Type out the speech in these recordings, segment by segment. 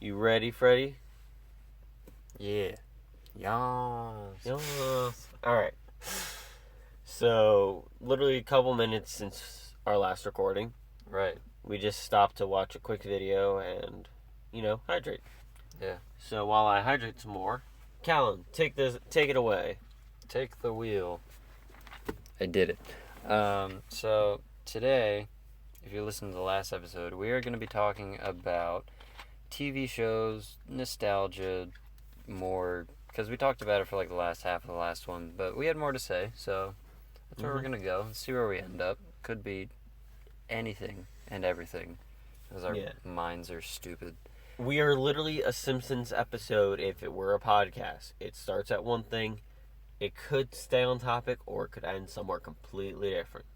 You ready, Freddy? Yeah. Yes. Alright. So, literally a couple minutes since our last recording. Right. We just stopped to watch a quick video and, hydrate. Yeah. So, while I hydrate some more, Callum, take it away. Take the wheel. I did it. So, today, if you listen to the last episode, we are going to be talking about TV shows, nostalgia, more, because we talked about it for like the last half of the last one, but we had more to say, so that's where we're going to go. Let's see where we end up. Could be anything and everything, because our minds are stupid. We are literally a Simpsons episode if it were a podcast. It starts at one thing, it could stay on topic, or it could end somewhere completely different.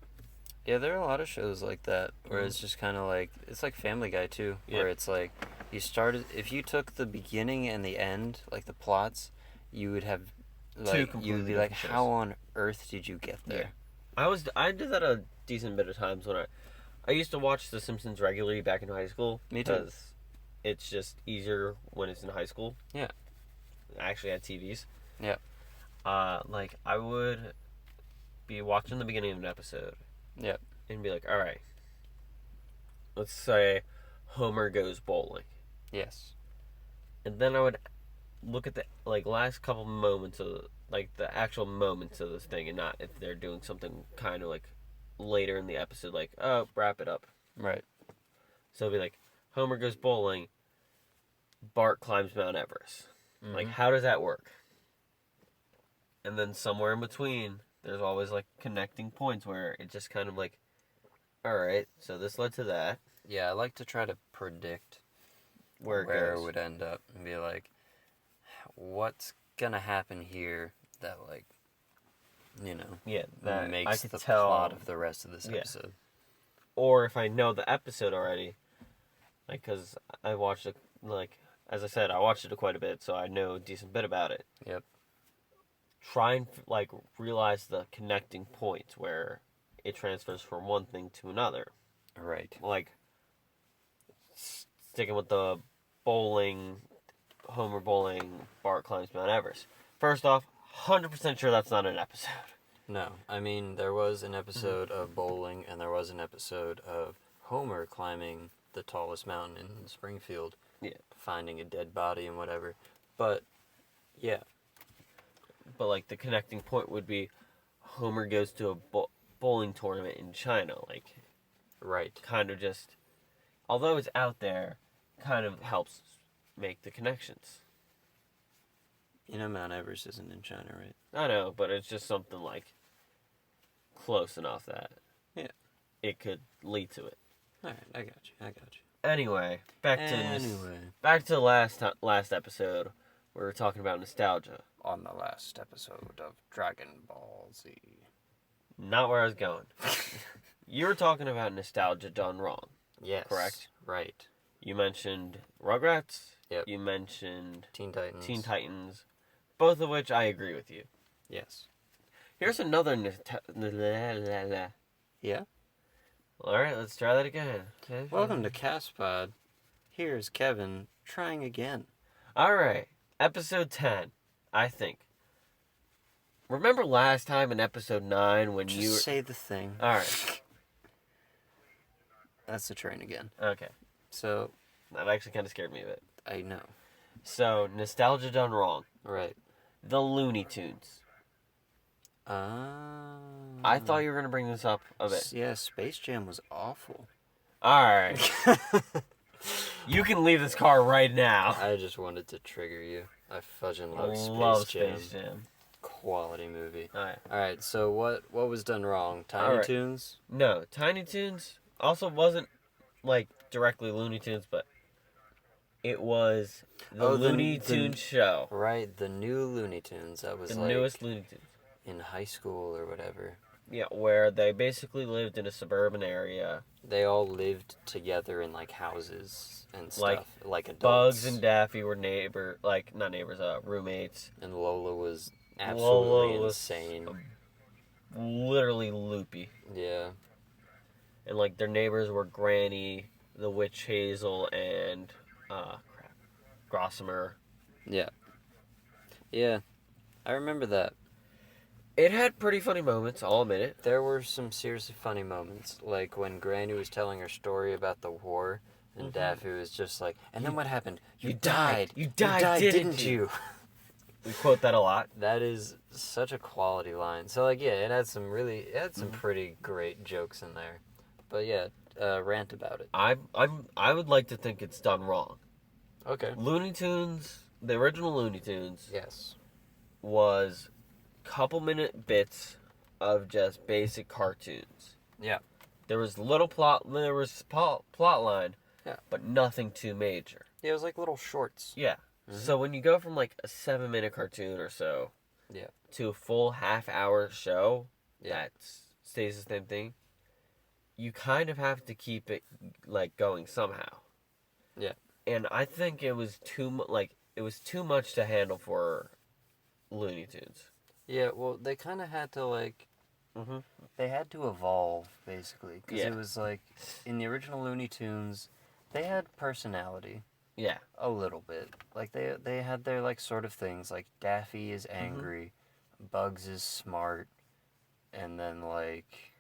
Yeah, there are a lot of shows like that, where it's just kind of like, it's like Family Guy too, where it's like, if you took the beginning and the end, like the plots, you would have, like, you'd be like, how on earth did you get there? Yeah. I did that a decent bit of times when I used to watch The Simpsons regularly back in high school. Me too. Because it's just easier when it's in high school. Yeah. I actually had TVs. Yeah. I would be watching the beginning of an episode. Yeah. And be like, alright, let's say Homer goes bowling. Yes. And then I would look at the last couple moments of the actual moments of this thing, and not if they're doing something kind of later in the episode, wrap it up. Right. So it'd be like, Homer goes bowling, Bart climbs Mount Everest. Mm-hmm. How does that work? And then somewhere in between, there's always connecting points where it just kind of alright, so this led to that. Yeah, I like to try to predict where it would end up and be like, what's gonna happen here that that makes the plot of the rest of this episode. Or if I know the episode already, because I watched it, as I said, I watched it quite a bit, so I know a decent bit about it. Yep. Try and realize the connecting points where it transfers from one thing to another. Right. Sticking with the bowling, Homer bowling, Bart climbs Mount Everest. First off, 100% sure that's not an episode. No, I mean, there was an episode of bowling, and there was an episode of Homer climbing the tallest mountain in Springfield. Yeah. Finding a dead body and whatever. But, yeah. But, the connecting point would be Homer goes to a bowling tournament in China. Right. Kind of just, although it's out there, kind of helps make the connections. Mount Everest isn't in China, right? I know, but it's just something close enough that it could lead to it. All right, I got you. Anyway, back to last episode, where we were talking about nostalgia. On the last episode of Dragon Ball Z. Not where I was going. You were talking about nostalgia done wrong. Yes. Correct? Right. You mentioned Rugrats. Yep. You mentioned Teen Titans. Both of which I agree with you. Yes. Here's another Yeah? Alright, let's try that again. Welcome to Castpod. Here's Kevin trying again. Alright, episode 10, I think. Remember last time in episode 9 when you... Just say the thing. Alright. That's the train again. Okay. So... That actually kind of scared me a bit. I know. So, nostalgia done wrong. Right. The Looney Tunes. I thought you were going to bring this up a bit. Yeah, Space Jam was awful. Alright. You can leave this car right now. I just wanted to trigger you. I fudging love Space Jam. Quality movie. Alright, so what was done wrong? Tiny Toons? No, Tiny Toons also wasn't, directly Looney Tunes, but it was the Looney Tunes show. Right, the new Looney Tunes. That was the newest Looney Tunes. In high school or whatever. Yeah, where they basically lived in a suburban area. They all lived together in houses and stuff, like adults. Bugs and Daffy were roommates. And Lola was absolutely insane. Literally loopy. Yeah. And their neighbors were Granny, the Witch Hazel, and Gossamer. Yeah. Yeah. I remember that. It had pretty funny moments, I'll admit it. There were some seriously funny moments, like when Granny was telling her story about the war, and Daffy was just like, and then what happened? You died. You died, didn't you? We quote that a lot. That is such a quality line. So, like, yeah, it had some pretty great jokes in there. But yeah, rant about it. I would like to think it's done wrong. Okay. Looney Tunes, the original Looney Tunes, Yes. was couple-minute bits of just basic cartoons. Yeah. There was plot line, Yeah. but nothing too major. Yeah, it was like little shorts. Yeah. Mm-hmm. So when you go from like a 7-minute cartoon or so, to a full half-hour show that stays the same thing, you kind of have to keep it like going somehow. Yeah. And I think it was too much to handle for Looney Tunes. Yeah, well, they kind of had to, like, they had to evolve, basically. Because it was, like, in the original Looney Tunes, they had personality. Yeah. A little bit. Like, they had their, like, sort of things. Like, Daffy is angry, Bugs is smart, and then, like,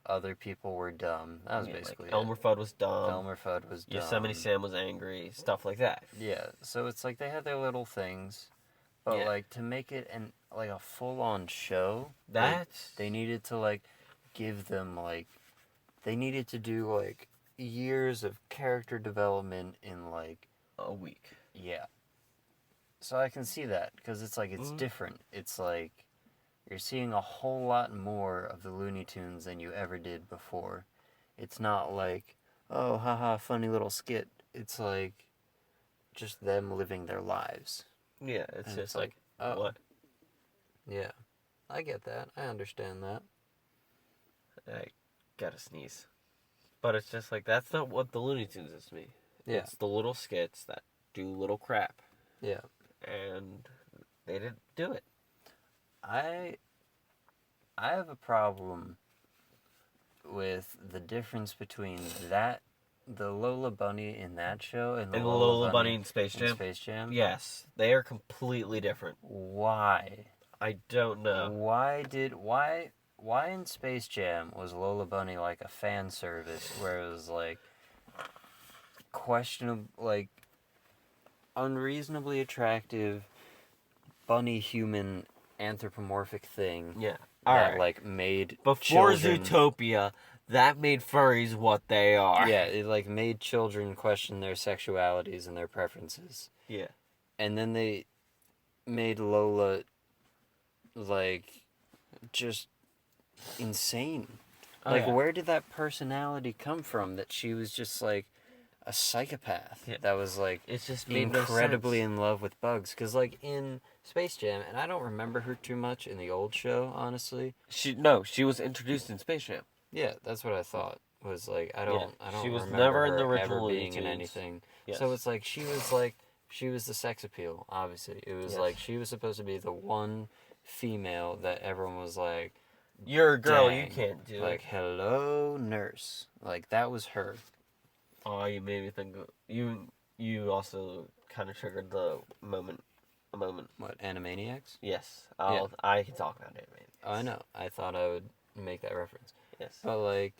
other people were dumb. That was basically like Elmer Fudd was dumb. Elmer Fudd was dumb. Yosemite Sam was angry. Stuff like that. Yeah, so it's like they had their little things. But, like, to make it a full-on show, they needed to, like, give them, like, they needed to do, like, years of character development in, like... a week. Yeah. So I can see that, because it's, like, it's different. It's, like, you're seeing a whole lot more of the Looney Tunes than you ever did before. It's not like, oh, haha, funny little skit. It's, like, just them living their lives. Yeah, it's just like, oh. What? Yeah. I get that. I understand that. I gotta sneeze. But it's just like, that's not what the Looney Tunes is to me. Yeah. It's the little skits that do little crap. Yeah. And they didn't do it. I have a problem with the difference between the Lola Bunny in that show and the Lola Bunny in Space Jam? Space Jam? Yes. They are completely different. Why? I don't know. Why in Space Jam was Lola Bunny like a fan service where it was like questionable, like unreasonably attractive bunny human anthropomorphic thing? Yeah. That like made before children... Zootopia, that made furries what they are. Yeah, it like made children question their sexualities and their preferences. Yeah. And then they made Lola like just insane. Like where did that personality come from that she was just like a psychopath that was like it's just incredibly in love with Bugs? Because like in Space Jam, and I don't remember her too much in the old show, honestly. She was introduced in Space Jam. Yeah, that's what I thought. Was like I don't she was remember never her in the original ever being Looney in Tunes. anything. Yes. So it's like she was the sex appeal. Obviously, it was like she was supposed to be the one female that everyone was like, "You're a girl, dang, you can't do like, hello, nurse." Like that was her. Oh, you made me think. You also kind of triggered a moment. What, Animaniacs? Yes, I can talk about Animaniacs. Oh, I know. I thought I would make that reference. Yes. But like,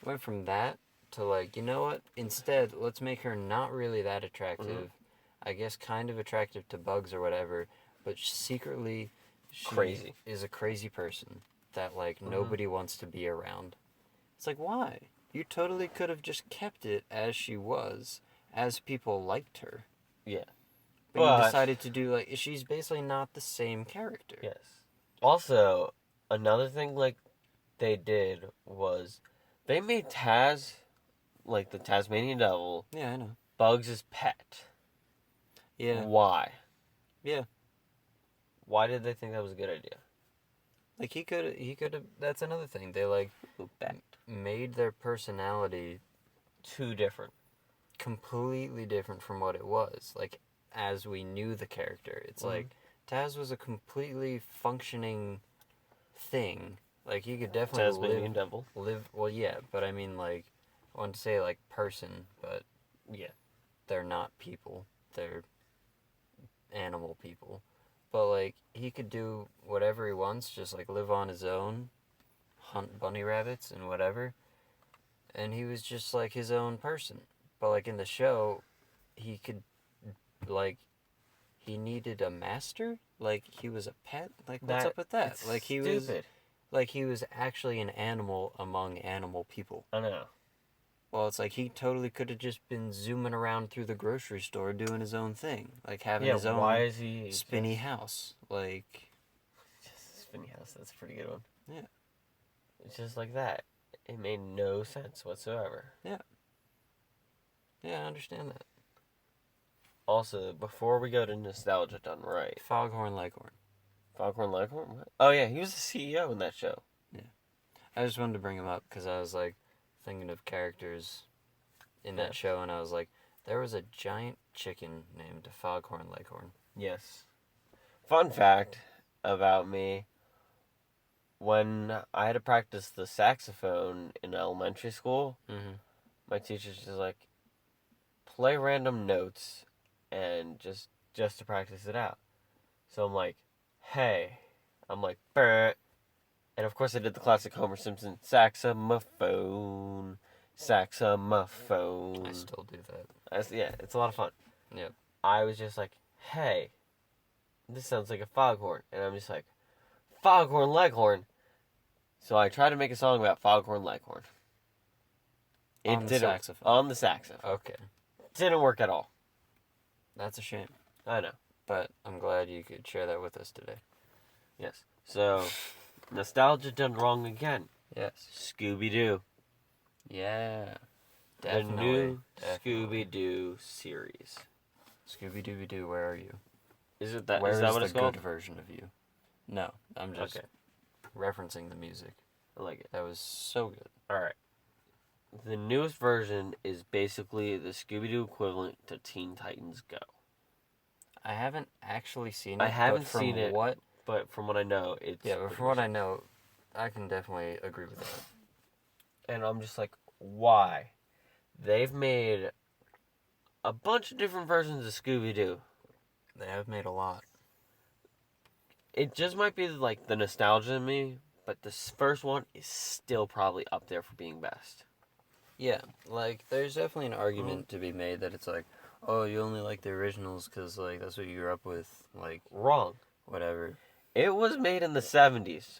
went from that to like, you know what? Instead, let's make her not really that attractive. I guess kind of attractive to Bugs or whatever, but secretly, she is a crazy person that like nobody wants to be around. It's like, why? You totally could have just kept it as she was, as people liked her. Yeah. But you decided to do, like, she's basically not the same character. Yes. Also, another thing, like, they did was they made Taz, like, the Tasmanian Devil. Yeah, I know. Bugs' pet. Yeah. Why? Yeah. Why did they think that was a good idea? Like, he could have, that's another thing. They, like, made their personality too different. Completely different from what it was. Like, as we knew the character. It's like, Taz was a completely functioning thing. Like, he could definitely Tasmanian Devil. Well, yeah, but I mean, like, I want to say, like, person, but yeah, they're not people. they're animal people. But, like, he could do whatever he wants, just, like, live on his own, hunt bunny rabbits and whatever. And he was just, like, his own person. But, like, in the show, he could, like, he needed a master? Like, he was a pet? Like, what's up with that? Like, he was actually an animal among animal people. I know. Well, it's like he totally could have just been zooming around through the grocery store doing his own thing. Like, having his own why is he spinny house. Like... Just spinny house, that's a pretty good one. Yeah. It's just like that. It made no sense whatsoever. Yeah. Yeah, I understand that. Also, before we go to nostalgia done right. Foghorn Leghorn. Foghorn Leghorn? What? Oh, yeah, he was the CEO in that show. Yeah. I just wanted to bring him up because I was, like, thinking of characters in that show, and I was like, there was a giant chicken named Foghorn Leghorn. Yes. Fun fact about me, when I had to practice the saxophone in elementary school, my teacher's just like, play random notes and just to practice it out. So I'm like, hey. I'm like, Burr. And of course I did the classic Homer Simpson, saxophone, saxophone. I still do that. Yeah, it's a lot of fun. Yep. I was just like, hey, this sounds like a foghorn. And I'm just like, Foghorn Leghorn. So I tried to make a song about Foghorn Leghorn. On the saxophone. On the saxophone. Okay. Didn't work at all. That's a shame. I know. But I'm glad you could share that with us today. Yes. So, nostalgia done wrong again. Yes. Scooby-Doo. Yeah. Definitely. The new Scooby-Doo series. Scooby-Dooby-Doo, where are you? Is that what it's called? Where is the good version of you? No, I'm just referencing the music. I like it. That was so good. Alright. The newest version is basically the Scooby-Doo equivalent to Teen Titans Go. I haven't actually seen it. I haven't seen it, but from what I know, it's... Yeah, but from what I know, I can definitely agree with that. And I'm just like, why? They've made a bunch of different versions of Scooby-Doo. They have made a lot. It just might be like the nostalgia in me, but this first one is still probably up there for being best. Yeah, like, there's definitely an argument to be made that it's like, oh, you only like the originals because, like, that's what you grew up with. Like, wrong. Whatever. It was made in the 70s.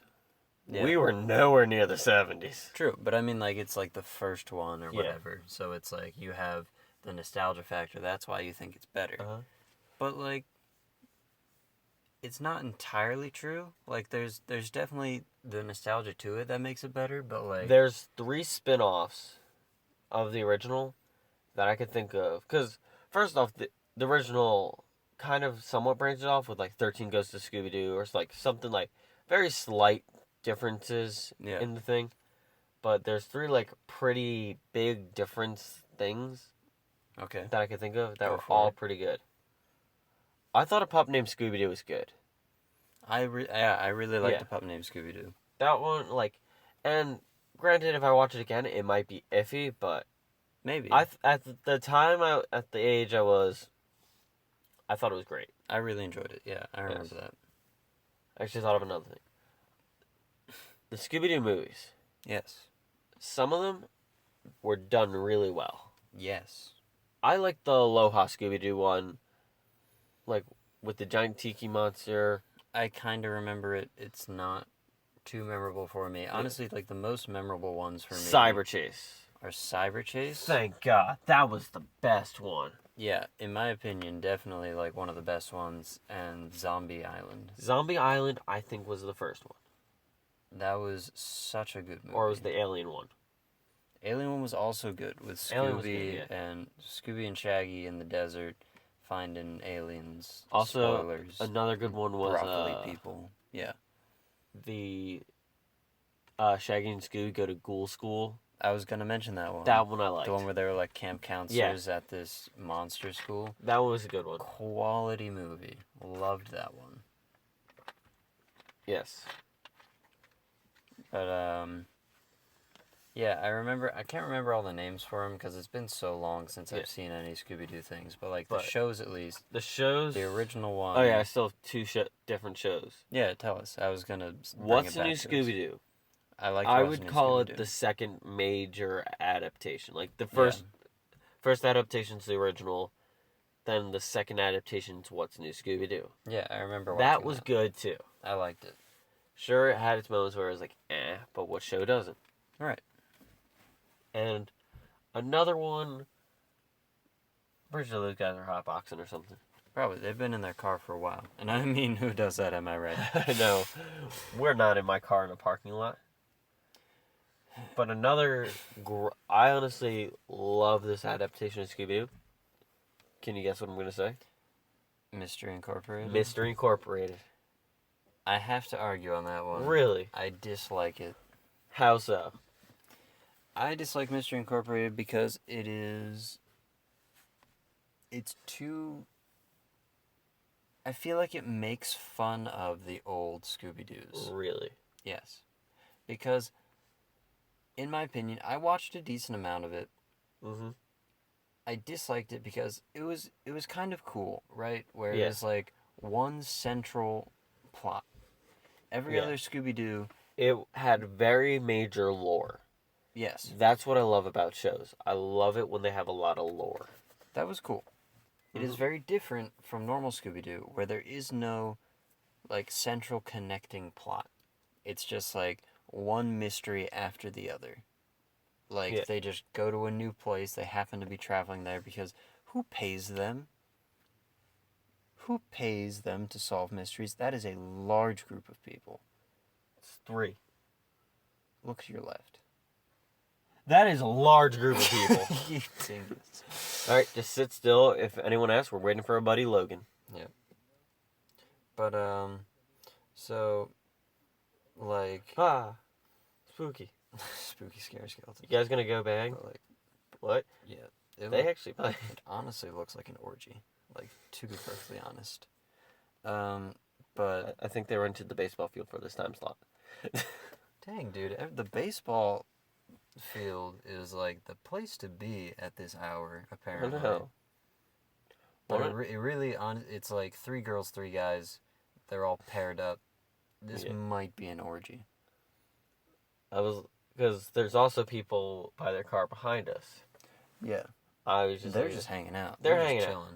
Yeah. We were nowhere near the 70s. True, but I mean, like, it's like the first one or whatever. So it's like you have the nostalgia factor. That's why you think it's better. But, like, it's not entirely true. Like, there's definitely the nostalgia to it that makes it better, but, like... There's 3 spin-offs of the original that I could think of. Because, first off, the original kind of somewhat branches off with, like, 13 Goes to Scooby-Doo, or, like, something, like, very slight differences in the thing. But there's 3, like, pretty big difference things that I could think of that were all pretty good. I thought A Pup Named Scooby-Doo was good. I really liked The Pup Named Scooby-Doo. That one, like... And granted, if I watch it again, it might be iffy, but... Maybe. At the time, at the age I was... I thought it was great. I really enjoyed it, yeah. I remember that. I actually thought of another thing. The Scooby-Doo movies. Yes. Some of them were done really well. Yes. I like the Aloha Scooby-Doo one. Like, with the giant tiki monster. I kind of remember it. It's not too memorable for me. Honestly, like, the most memorable ones for me... Cyber Chase. Are Cyber Chase. Thank God. That was the best one. Yeah, in my opinion, definitely, like, one of the best ones. And Zombie Island. Zombie Island, I think, was the first one. That was such a good movie. Or was the Alien one? Alien one was also good, with Scooby and Scooby and Shaggy in the desert finding aliens. Also, spoilers, another good one was broccoli people. Yeah. The Shaggy and Scooby go to Ghoul School. I was gonna mention that one. That one I liked. The one where they were like camp counselors at this monster school. That one was a good one. Quality movie. Loved that one. Yes. But Yeah, I can't remember all the names for them because it's been so long since I've seen any Scooby-Doo things. But, like, the shows at least. The shows? The original one. Oh, yeah, I still have two different shows. Yeah, tell us. I was going to What's the new Scooby-Doo? I would call it the second major adaptation. Like, the first adaptation's the original, then the second adaptation's What's New Scooby-Doo. Yeah, I remember watching that. Was good, too. I liked it. Sure, it had its moments where it was like, but what show doesn't? Right. And another one, pretty sure those guys are hotboxing or something. Probably. They've been in their car for a while. And I mean, who does that, am I right? I know. We're not in my car in a parking lot. But another, I honestly love this adaptation of Scooby-Doo. Can you guess what I'm going to say? Mystery Incorporated? Mystery Incorporated. I have to argue on that one. Really? I dislike it. How so? I dislike Mystery Incorporated because it's too... I feel like it makes fun of the old Scooby-Doos. Really? Yes. Because, in my opinion, I watched a decent amount of it. Mm-hmm. I disliked it because it was kind of cool, right? Where it was like one central plot. Every other Scooby-Doo... It had very major lore. Yes. That's what I love about shows. I love it when they have a lot of lore. That was cool. It is very different from normal Scooby-Doo, where there is no, like, central connecting plot. It's just, like, one mystery after the other. Like, they just go to a new place, they happen to be traveling there because who pays them? Who pays them to solve mysteries? That is a large group of people. It's 3. Look to your left. That is a large group of people. You dingus. Alright, just sit still. If anyone asks, we're waiting for our buddy Logan. Yeah. But, so, like... Spooky. Spooky, scary skeletons. You guys gonna go bang? But, like, what? Yeah. They actually play. It honestly looks like an orgy. Like, to be perfectly honest. But... I think they rented the baseball field for this time slot. Dang, dude. The baseball field is, like, the place to be at this hour, apparently. I know. But it really... It's like 3 girls, 3 guys. They're all paired up. This might be an orgy. Because there's also people by their car behind us. Yeah. They're just hanging out. They're hanging just out.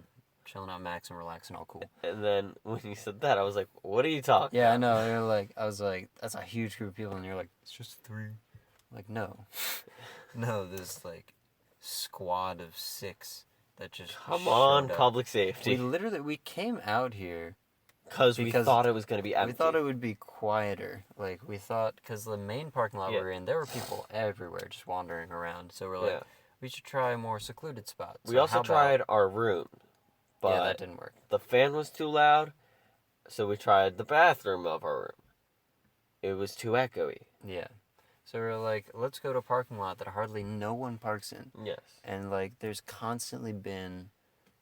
Chilling out, maxing, relaxing, all cool. And then when you said that, I was like, what are you talking about? Yeah, I know. You're like, I was like, that's a huge group of people. And you're like, it's just 3. Like, no. No, this, like, squad of 6 that just Come on, up. public safety. We came out here because we thought it was going to be empty. We thought it would be quieter. Like, we thought, because the main parking lot we were in, there were people everywhere just wandering around. So we're like, we should try a more secluded spot. So we also tried our room. But that didn't work. The fan was too loud, so we tried the bathroom of our room. It was too echoey. Yeah. So we were like, let's go to a parking lot that hardly no one parks in. Yes. And, like, there's constantly been,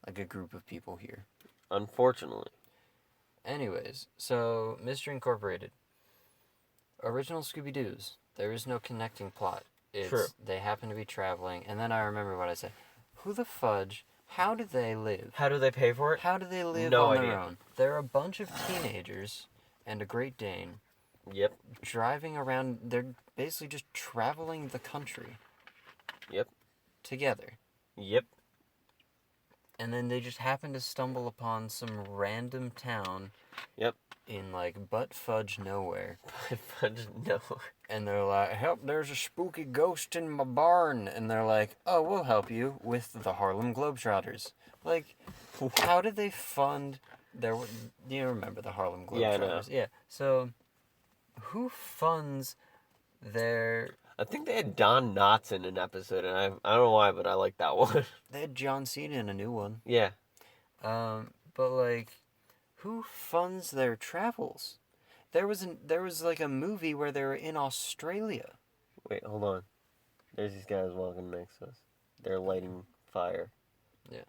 like, a group of people here. Unfortunately. Anyways, so, Mystery Incorporated. Original Scooby-Doos. There is no connecting plot. True. They happen to be traveling. And then I remember what I said. Who the fudge... How do they live? How do they pay for it? How do they live no on idea. their own? They're a bunch of teenagers and a Great Dane. Yep. Driving around. They're basically just traveling the country. Yep. Together. Yep. And then they just happen to stumble upon some random town. Yep. In, like, butt fudge nowhere. Butt fudge nowhere. And they're like, help, there's a spooky ghost in my barn. And they're like, oh, we'll help you with the Harlem Globetrotters. Like, how did they fund their... Do you remember the Harlem Globetrotters? Yeah, I know. Yeah. So, who funds their... I think they had Don Knotts in an episode, and I don't know why, but I like that one. They had John Cena in a new one. Yeah. But, like, who funds their travels? There was like a movie where they were in Australia. Wait, hold on. There's these guys walking next to us. They're lighting fire. Yeah.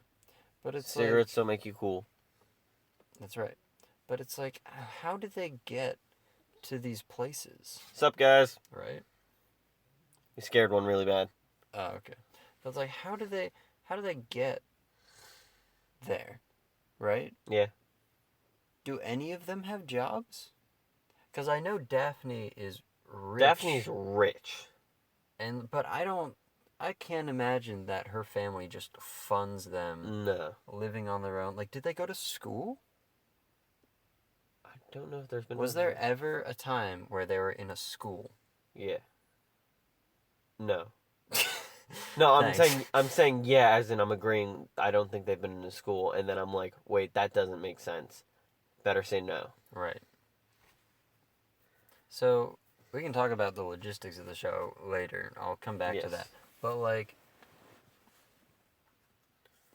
But it's cigarettes don't make you cool. That's right. But it's like, how did they get to these places? Sup, guys? Right? He scared one really bad. Oh, okay. So it's like, how do they get there, right? Yeah. Do any of them have jobs? Because I know Daphne is rich. Daphne's rich. But I can't imagine that her family just funds them living on their own. Like, did they go to school? I don't know if there's been... Was there ever a time where they were in a school? Yeah. No. No, I'm saying yeah, as in I'm agreeing. I don't think they've been in a school, and then I'm like, wait, that doesn't make sense. Better say no. Right. So we can talk about the logistics of the show later. I'll come back to that. But like,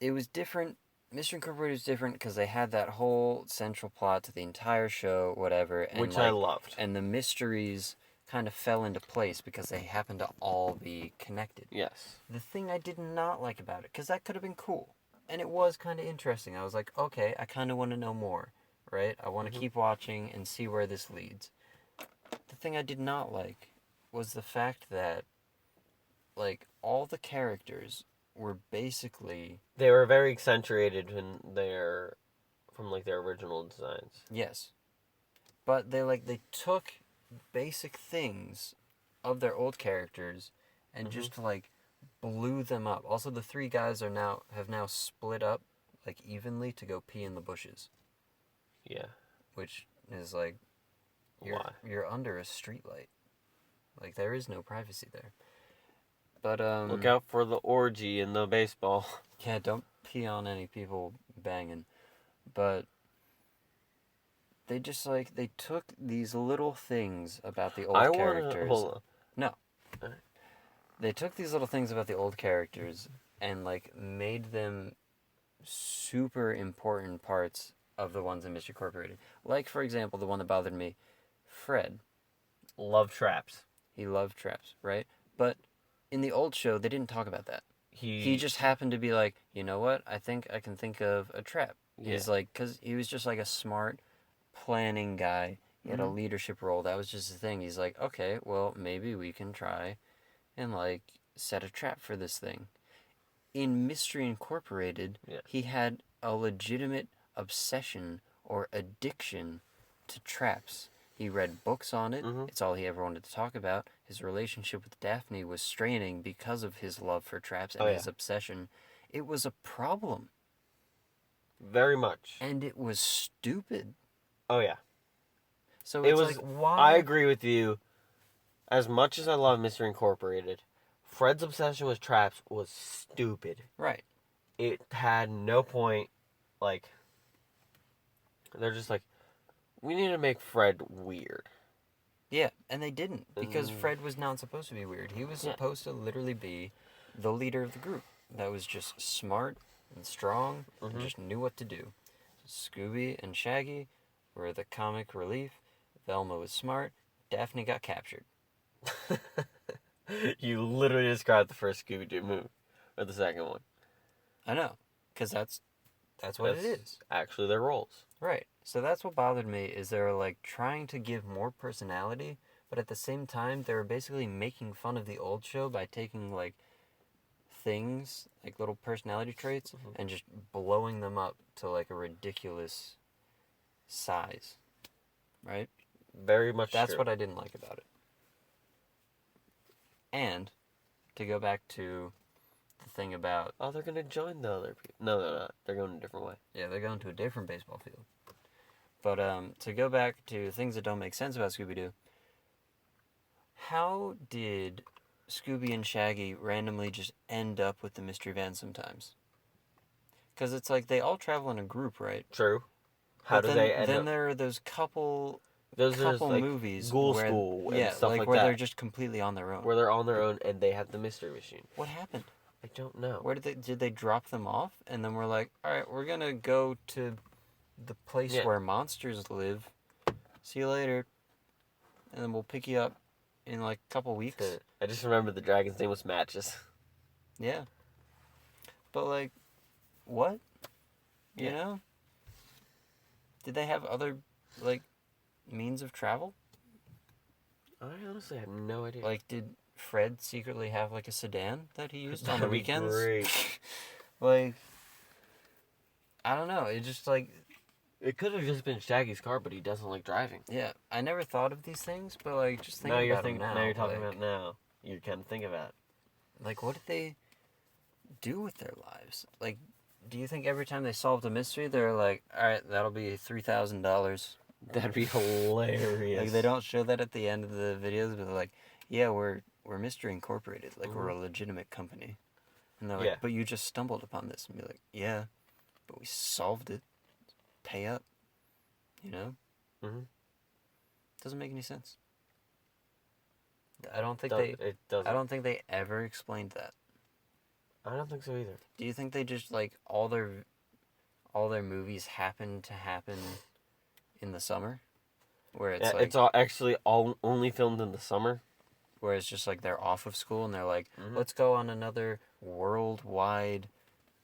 it was different. Mystery Incorporated was different because they had that whole central plot to the entire show, whatever, and which I loved. And the mysteries kind of fell into place because they happened to all be connected. Yes. The thing I did not like about it, because that could have been cool, and it was kind of interesting. I was like, okay, I kind of want to know more, right? I want to keep watching and see where this leads. The thing I did not like was the fact that, like, all the characters were basically... They were very accentuated from their original designs. Yes. But they took basic things of their old characters and just like blew them up. Also, the three guys have now split up like evenly to go pee in the bushes. Yeah. Which is like you're under a streetlight. Like, there is no privacy there. But look out for the orgy in the baseball. Yeah, don't pee on any people banging. But they just they took these little things about the old characters. Hold on. No. They took these little things about the old characters and made them super important parts of the ones in Mystery Incorporated. Like, for example, the one that bothered me, Fred. Loved traps. He loved traps, right? But in the old show, they didn't talk about that. He just happened to be like, you know what? I think I can think of a trap. Yeah. He's because he was just a smart planning guy. He had a leadership role. That was just the thing. He's like, okay, well, maybe we can try and set a trap for this thing. In Mystery Incorporated, he had a legitimate obsession or addiction to traps. He read books on it. It's all he ever wanted to talk about. His relationship with Daphne was straining because of his love for traps and his obsession. It was a problem. Very much. And it was stupid. Oh, yeah. So it was why? I agree with you. As much as I love Mystery Incorporated, Fred's obsession with traps was stupid. Right. It had no point. They're just we need to make Fred weird. Yeah, and they didn't, because Fred was not supposed to be weird. He was supposed to literally be the leader of the group that was just smart and strong and just knew what to do. Scooby and Shaggy were the comic relief. Velma was smart. Daphne got captured. You literally described the first Scooby-Doo movie, or the second one. I know, because that's what it is. Actually, their roles. Right. So that's what bothered me, is they were trying to give more personality, but at the same time they were basically making fun of the old show by taking things, little personality traits, and just blowing them up to a ridiculous size. Right? Very much That's true. what I didn't like about it. And to go back to the thing about... Oh, they're going to join the other people. No, they're not. They're going a different way. Yeah, they're going to a different baseball field. But to go back to things that don't make sense about Scooby-Doo, how did Scooby and Shaggy randomly just end up with the mystery van sometimes? Because it's they all travel in a group, right? True. How do they end up? Then there are those couple movies Ghoul School and stuff like where that. they're just completely on their own. Where they're on their own and they have the mystery machine. What happened? I don't know. Where did they drop them off? And then we're like, all right, we're gonna go to the place where monsters live. See you later. And then we'll pick you up in a couple weeks. I just remember the dragon's name was Matches. Yeah. But what? You know? Did they have other means of travel? I honestly have no idea. Fred secretly have like a sedan that he used on the That'd be weekends? great. Like, I don't know. It just like It could have just been Shaggy's car, but he doesn't like driving. yeah. I never thought of these things, but like just thinking about them now. Now you're talking like, about now. You can think about it. Like, what did they do with their lives? Like, do you think every time they solved a mystery, they're like, all right, that'll be $3,000? That'd be hilarious. Like, they don't show that at the end of the videos, but they're like, yeah, we're Mystery Incorporated. Like, we're a legitimate company. And they're like, but you just stumbled upon this. And be like, yeah, but we solved it. Pay up. You know? Mm-hmm. Doesn't make any sense. I don't think It doesn't. I don't think they ever explained that. I don't think so either. Do you think they just like all their movies happen to happen in the summer, where it's like it's all actually all only filmed in the summer, where it's just like they're off of school and they're like, let's go on another worldwide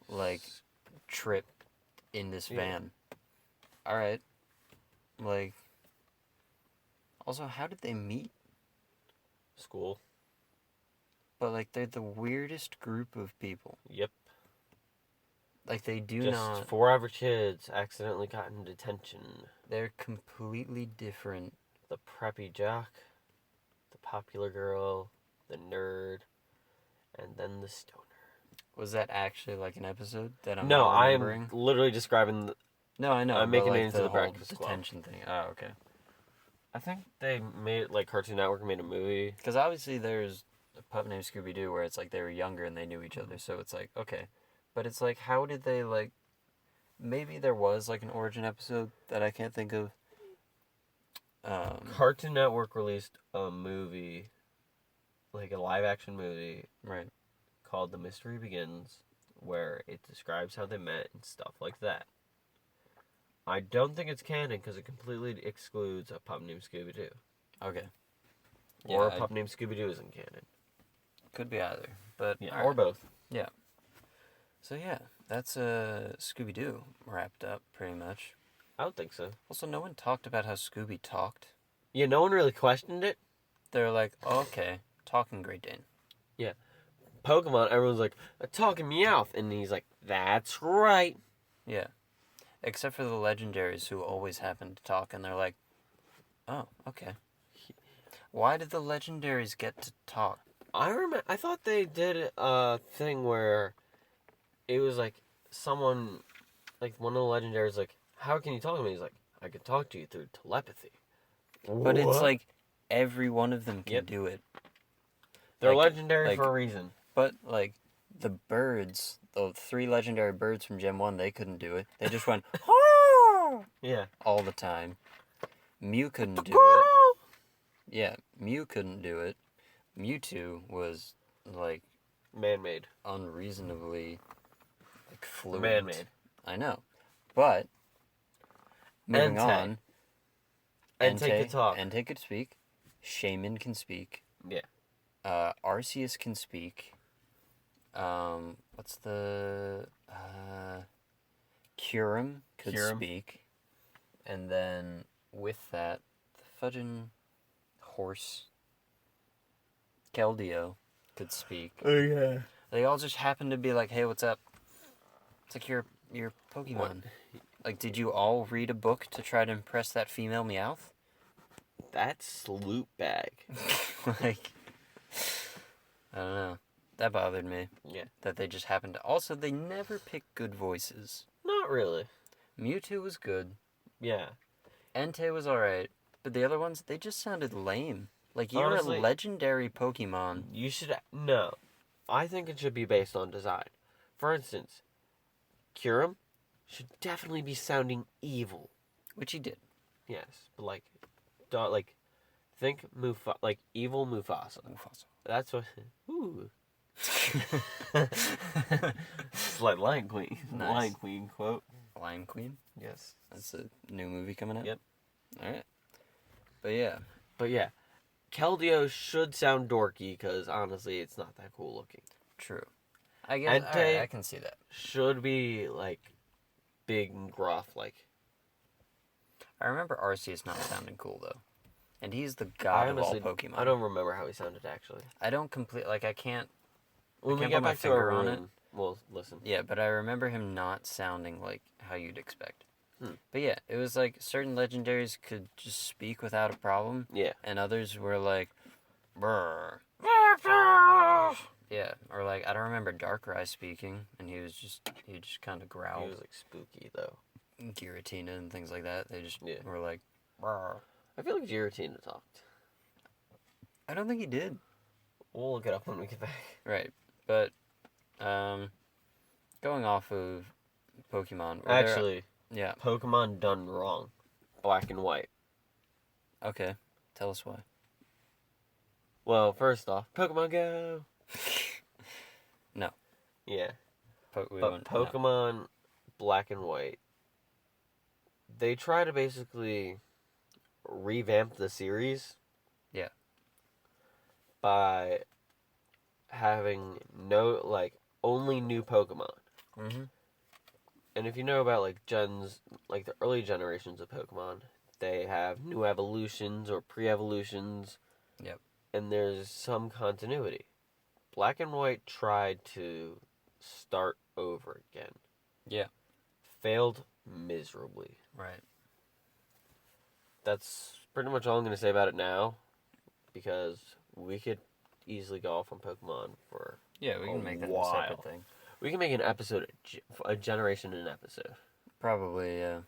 like trip in this van. All right, like. Also, how did they meet? School. But like they're the weirdest group of people. Yep. Like they do just not. 4 average kids accidentally got in detention. They're completely different. The preppy jock, the popular girl, the nerd, and then the stoner. Was that actually like an episode that I'm No, not I remembering? am literally describing. No, I know. I'm making like, it into the Breakfast Club detention thing. Oh, okay. I think they made it like Cartoon Network made a movie. Because obviously there's a pup named Scooby Doo where it's like they were younger and they knew each other, so it's like okay, but it's like how did they like? Maybe there was like an origin episode that I can't think of. Cartoon Network released a movie, like a live action movie, right, called The Mystery Begins, where it describes how they met and stuff like that. I don't think it's canon because it completely excludes a pup named Scooby Doo. Okay. Or a pup named Scooby Doo isn't canon. Could be either, but yeah, or both. Yeah. So yeah, that's Scooby Doo wrapped up pretty much. I would think so. Also, no one talked about how Scooby talked. Yeah, no one really questioned it. They're like, oh, okay, talking Great Dane. Yeah. Pokemon, everyone's like, a talking Meowth. And he's like, that's right. Yeah. Except for the legendaries who always happen to talk, and they're like, oh, okay. Why did the legendaries get to talk? I thought they did a thing where it was like someone, like one of the legendaries, like, how can you talk to me? He's like, I can talk to you through telepathy. But it's like every one of them can do it. They're legendary for a reason. But like the birds, the 3 legendary birds from Gen 1, they couldn't do it. They just went, yeah, all the time. Mew couldn't do it. Yeah, Mew couldn't do it. Mewtwo was like man-made, unreasonably like fluent. Man-made. I know, but moving Entei. on. Entei could talk. Entei could speak. Shaman can speak. Yeah. Arceus can speak. What's the Kyurem could speak. And then with that, the fudging horse Keldeo could speak. Oh yeah. They all just happened to be like, "Hey, what's up?" It's like your Pokemon. What? Like, did you all read a book to try to impress that female Meowth? That's loot bag. Like, I don't know. That bothered me. Yeah. That they just happened to. Also, they never pick good voices. Not really. Mewtwo was good. Yeah. Entei was alright. But the other ones, they just sounded lame. Like, you're Honestly, a legendary Pokemon. You should... No. I think it should be based on design. For instance, Kyurem should definitely be sounding evil. Which he did. Yes. But, think like, evil Mufasa. That's what... Ooh. It's like Lion Queen. Nice. Lion Queen quote. Lion Queen? Yes. That's a new movie coming out? Yep. Alright. But yeah. Keldeo should sound dorky, because honestly, it's not that cool looking. True. I guess I can see that. Should be, like, big and gruff, like... I remember Arceus not sounding cool, though. And he's the god of all Pokemon. I don't remember how he sounded, actually. I don't I can't... When we get back to our room, we'll listen. Yeah, but I remember him not sounding like how you'd expect. But yeah, it was like certain legendaries could just speak without a problem. Yeah. And others were like, brr. Yeah, or like, I don't remember Darkrai speaking, and he just kind of growled. He was like spooky, though. Giratina and things like that, they just were like, brr. I feel like Giratina talked. I don't think he did. We'll look it up when we get back. Right, but, going off of Pokemon. Actually, yeah. Pokemon done wrong. Black and white. Okay, tell us why. Well, first off, Pokemon Go! No. Yeah. Pokemon Black and White, they try to basically revamp the series. Yeah. By having only new Pokemon. Mm-hmm. And if you know about, the early generations of Pokemon, they have new evolutions or pre-evolutions. Yep. And there's some continuity. Black and White tried to start over again. Yeah. Failed miserably. Right. That's pretty much all I'm going to say about it now, because we could easily go off on Pokemon for we can make that a separate thing. We can make an episode, a generation in an episode. Probably, yeah.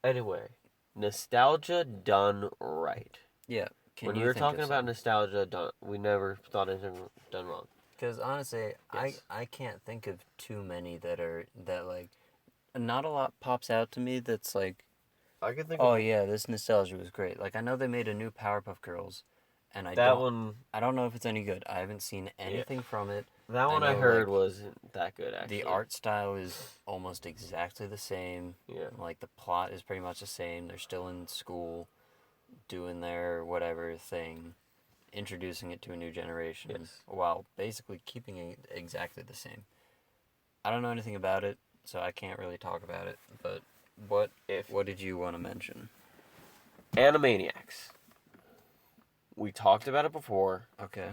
Anyway, nostalgia done right. Yeah. When we were talking about nostalgia, we never thought anything done wrong. Because honestly, yes. I can't think of too many that not a lot pops out to me that's like, I can think yeah, this nostalgia was great. Like, I know they made a new Powerpuff Girls, and I don't know if it's any good. I haven't seen anything from it. That one I heard wasn't that good, actually. The art style is almost exactly the same. Yeah. Like, the plot is pretty much the same. They're still in school, doing their whatever thing, introducing it to a new generation, while basically keeping it exactly the same. I don't know anything about it, so I can't really talk about it, but what did you want to mention? Animaniacs. We talked about it before. Okay.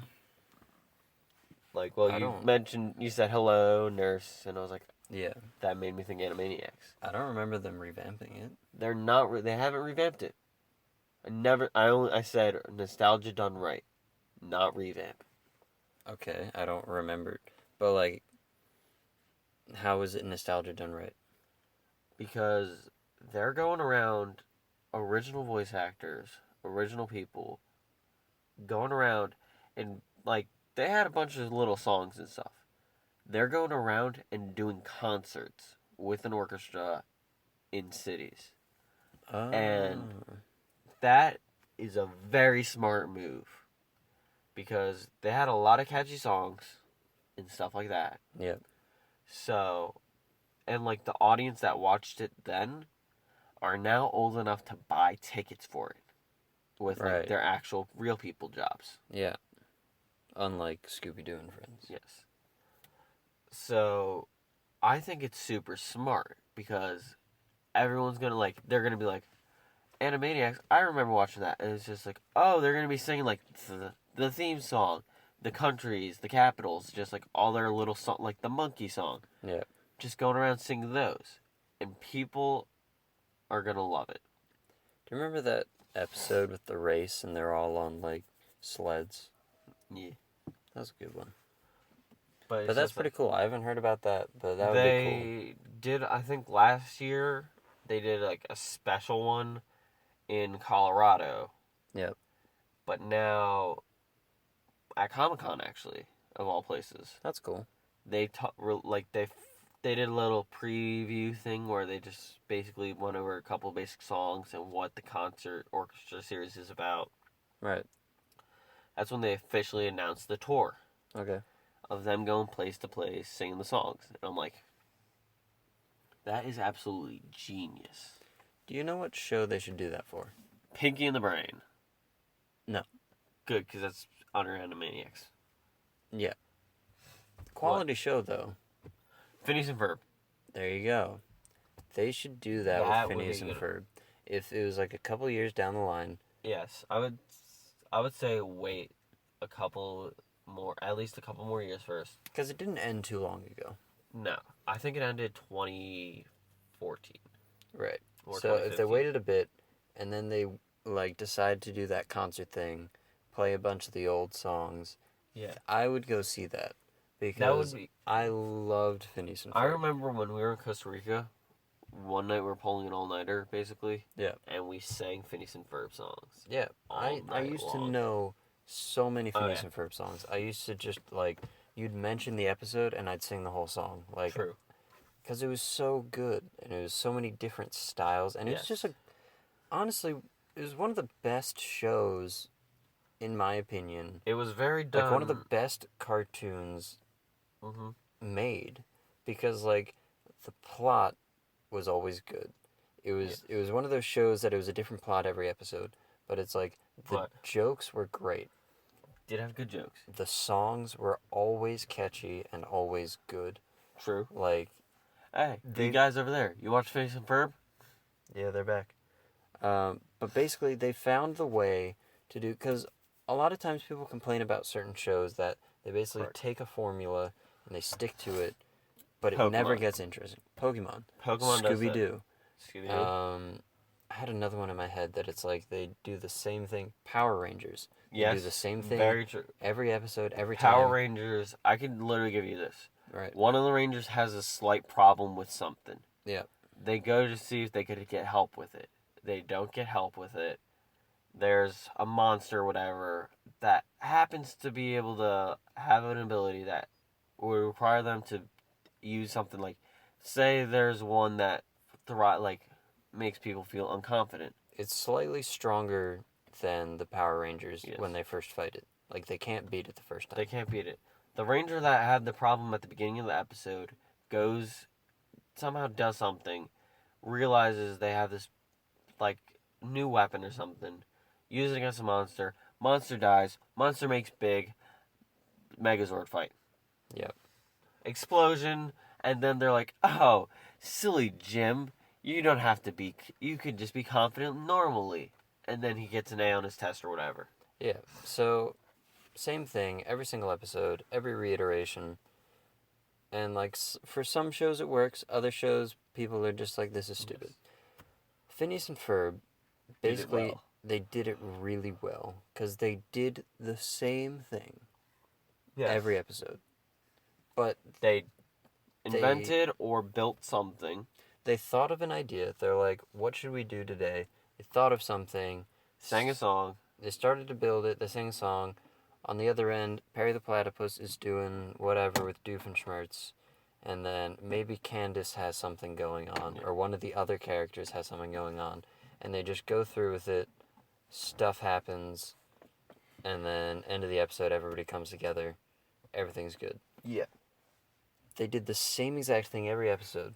You said hello, nurse, and I was like, yeah. That made me think Animaniacs. I don't remember them revamping it. They haven't revamped it. I said nostalgia done right, not revamp. Okay, I don't remember. But, how is it nostalgia done right? Because they're going around, original voice actors, original people, going around, and, they had a bunch of little songs and stuff. They're going around and doing concerts with an orchestra in cities. Oh. And that is a very smart move, because they had a lot of catchy songs and stuff like that. Yep. So, and the audience that watched it then are now old enough to buy tickets for it with their actual real people jobs. Yeah. Unlike Scooby-Doo and Friends. Yes. So, I think it's super smart, because everyone's gonna they're gonna be like, Animaniacs, I remember watching that, and it's just they're gonna be singing the theme song, the countries, the capitals, just all their little song, the monkey song. Yeah. Just going around singing those, and people are gonna love it. Do you remember that episode with the race, and they're all on sleds? Yeah. That was a good one. But that's pretty cool. I haven't heard about that, but that would be cool. They did, I think last year, they did a special one in Colorado. Yep. But now, at Comic-Con, actually, of all places. That's cool. They they did a little preview thing where they just basically went over a couple basic songs and what the concert orchestra series is about. Right. That's when they officially announced the tour. Okay. Of them going place to place, singing the songs. And I'm like, that is absolutely genius. Do you know what show they should do that for? Pinky and the Brain. No. Good, because that's under Animaniacs. Yeah. Quality show, though. Phineas and Ferb. There you go. They should do that with Phineas and Ferb. If it was a couple years down the line, Yes, I would say wait at least a couple more years first. Because it didn't end too long ago. No, I think it ended 2014. Right. So if they waited a bit, and then they decide to do that concert thing, play a bunch of the old songs, yeah, I would go see that because I loved Phineas and Ferb. I remember when we were in Costa Rica, one night we were pulling an all-nighter basically. Yeah. And we sang Phineas and Ferb songs. Yeah, I used to know so many Phineas and Ferb songs. I used to just you'd mention the episode and I'd sing the whole song. True. Because it was so good and it was so many different styles and it was just honestly, it was one of the best shows, in my opinion. It was very done. One of the best cartoons made because the plot was always good. It was one of those shows that it was a different plot every episode, but it's the jokes were great. Did have good jokes. The songs were always catchy and always good. True. Hey, you guys over there, you watch Phineas and Ferb? Yeah, they're back. But basically, they found the way to do, because a lot of times people complain about certain shows that they basically take a formula and they stick to it, but it never gets interesting. Pokemon Scooby-Doo. I had another one in my head that it's they do the same thing. Power Rangers. They do the same thing. Very true. Every episode, every time. Power Rangers, I can literally give you this. Right. One of the Rangers has a slight problem with something. Yeah. They go to see if they could get help with it. They don't get help with it. There's a monster or whatever that happens to be able to have an ability that would require them to use something say there's one that makes people feel unconfident. It's slightly stronger than the Power Rangers when they first fight it. They can't beat it the first time. They can't beat it. The Ranger that had the problem at the beginning of the episode somehow does something, realizes they have this new weapon or something, use it against a monster. Monster dies. Monster makes big. Megazord fight. Yep. Explosion, and then they're like, "Oh, silly Jim, you don't have to be. You could just be confident normally." And then he gets an A on his test or whatever. Yeah. So, same thing every single episode, every reiteration. And for some shows it works. Other shows, people are just this is stupid. Phineas and Ferb, basically, they did it really well because they did the same thing every episode. But they invented or built something. They thought of an idea. They're like, what should we do today? They thought of something. Sang a song. They started to build it. They sang a song. On the other end, Perry the Platypus is doing whatever with Doofenshmirtz. And then maybe Candace has something going on. Or one of the other characters has something going on. And they just go through with it. Stuff happens. And then, end of the episode, everybody comes together. Everything's good. Yeah. They did the same exact thing every episode.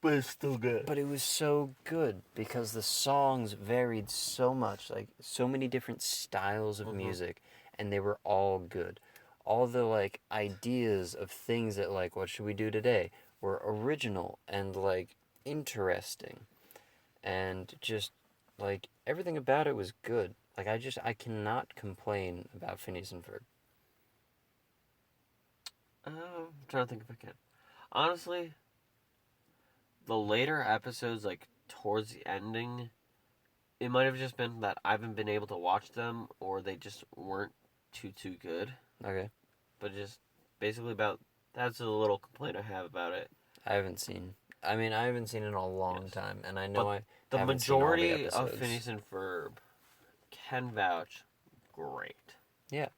But it's still good. But it was so good because the songs varied so much. So many different styles of music. And they were all good. All the, ideas of things that, what should we do today? Were original and, interesting. And just, everything about it was good. I cannot complain about Phineas and Ferb. I'm trying to think if I can. Honestly, the later episodes, towards the ending, it might have just been that I haven't been able to watch them, or they just weren't too good. Okay. But just basically that's a little complaint I have about it. I haven't seen it in a long time, and I know the majority of Phineas and Ferb can vouch, great. Yeah.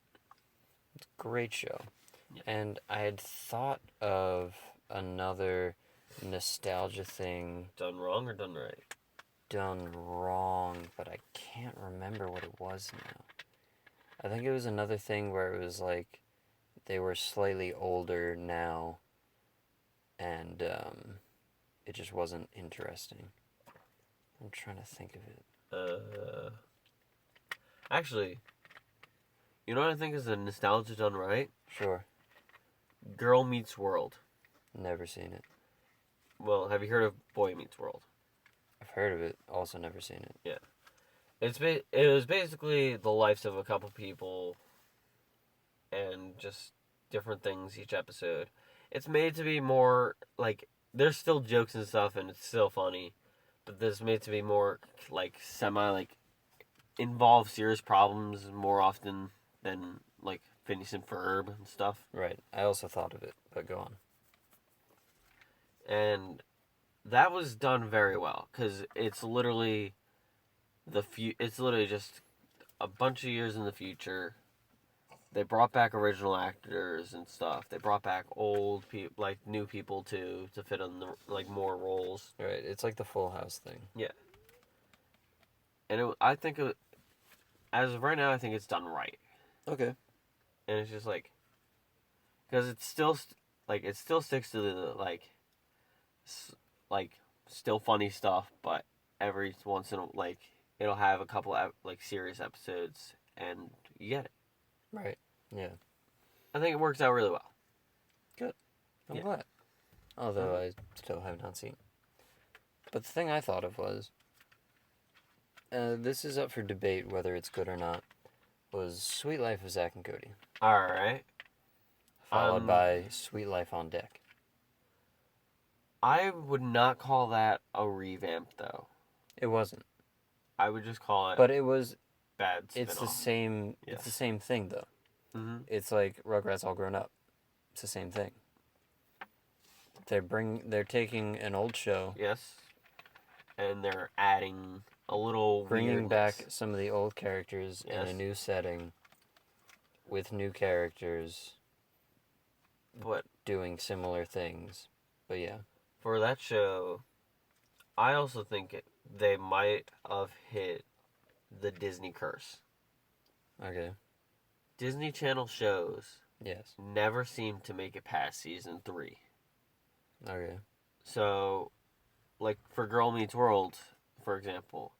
It's a great show. Yeah. And I had thought of another nostalgia thing. Done wrong or done right? Done wrong, but I can't remember what it was now. I think it was another thing where it was they were slightly older now, and it just wasn't interesting. I'm trying to think of it. Actually, you know what I think is a nostalgia done right? Sure. Girl Meets World. Never seen it. Well, have you heard of Boy Meets World? I've heard of it, also never seen it. Yeah. It was basically the lives of a couple people and just different things each episode. It's made to be more like there's still jokes and stuff and it's still funny, but this is made to be more like semi like involve serious problems more often than like Phineas and Ferb and stuff. Right. I also thought of it, but go on. And that was done very well because it's literally it's literally just a bunch of years in the future. They brought back original actors and stuff. They brought back old people, like new people too, to fit in the like more roles. Right. It's like the Full House thing. Yeah. And I think as of right now, I think it's done right. Okay. And it's just like, because it's still like it still sticks to the like still funny stuff, but every once in a like it'll have a couple like serious episodes, and you get it. Right. Yeah. I think it works out really well. Good. I'm glad. Although I still have not seen. But the thing I thought of was, this is up for debate whether it's good or not, was Sweet Life of Zack and Cody. Alright. Followed by Sweet Life on Deck. I would not call that a revamp, though. It wasn't. I would just call it. But it was. Bad spin-off. It's the same. Yes. It's the same thing, though. Mm-hmm. It's like Rugrats All Grown Up. It's the same thing. They're taking an old show. Yes. And they're adding a little bringing weirdness. back some of the old characters in a new setting with new characters, but doing similar things. But yeah. For that show, I also think they might have hit the Disney curse. Okay. Disney Channel shows never seem to make it past season 3. Okay. So, like for Girl Meets World, for example,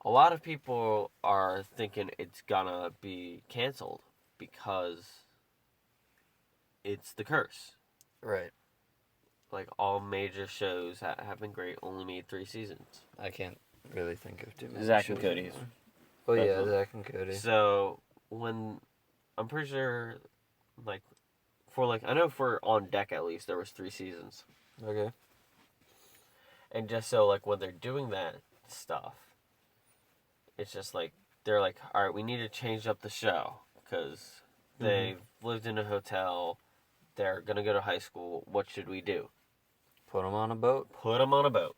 a lot of people are thinking it's gonna be canceled because it's the curse. Right. Like all major shows that have been great only made 3 seasons. I can't really think of too many. Zack and Cody's. Oh yeah, Zack and Cody. So when I'm pretty sure, like I know for On Deck at least there was 3 seasons. Okay. And just so like when they're doing that stuff, it's just like they're like, all right, we need to change up the show because they've lived in a hotel. They're gonna go to high school. What should we do? Put them on a boat. Put them on a boat.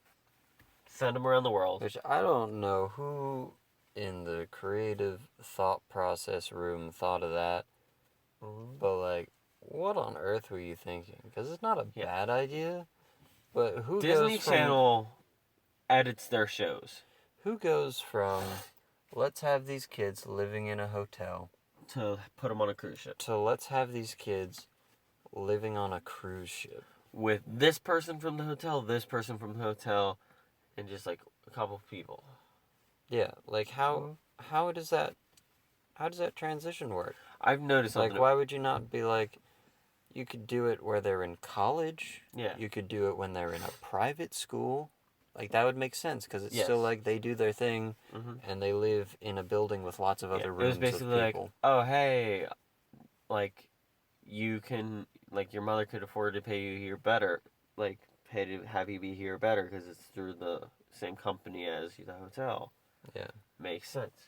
Send them around the world. Which I don't know who in the creative thought process room thought of that. Mm-hmm. But like, what on earth were you thinking? Because it's not a bad idea. But who Disney goes from, Channel edits their shows. Who goes from let's have these kids living in a hotel to put them on a cruise ship? To let's have these kids living on a cruise ship with this person from the hotel, this person from the hotel, and just like a couple of people. Yeah, like how does that transition work? I've noticed like why would you not be like, you could do it where they're in college. Yeah. You could do it when they're in a private school. Like that would make sense because it's still like they do their thing and they live in a building with lots of other rooms. It was basically like, oh hey, like you can like your mother could afford to pay you here better, like pay to have you be here better because it's through the same company as the hotel. Yeah, makes sense.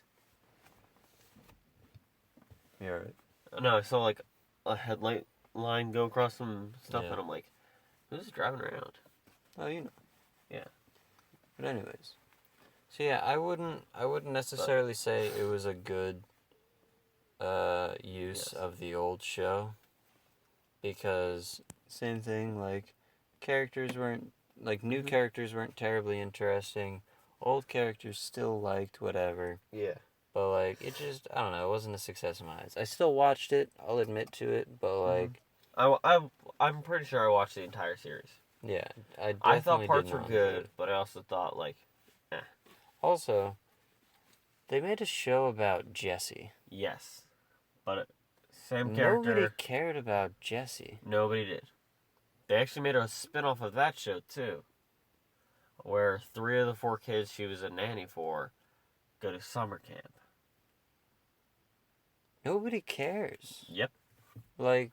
Yeah, right. No, I saw like a headlight line go across some stuff, and I'm like, who's driving around? Oh, you know. Yeah. But anyways, so yeah, I wouldn't necessarily say it was a good use of the old show, because same thing, like characters weren't like new characters weren't terribly interesting. Old characters still liked whatever. Yeah. But like it just, I don't know, it wasn't a success in my eyes. I still watched it, I'll admit to it, but like I'm pretty sure I watched the entire series. Yeah, I thought parts were good, but I also thought like, Also, they made a show about Jesse. Yes, but same character. Nobody cared about Jesse. Nobody did. They actually made a spin-off of that show too, where 3 of the 4 kids she was a nanny for go to summer camp. Nobody cares. Yep. Like,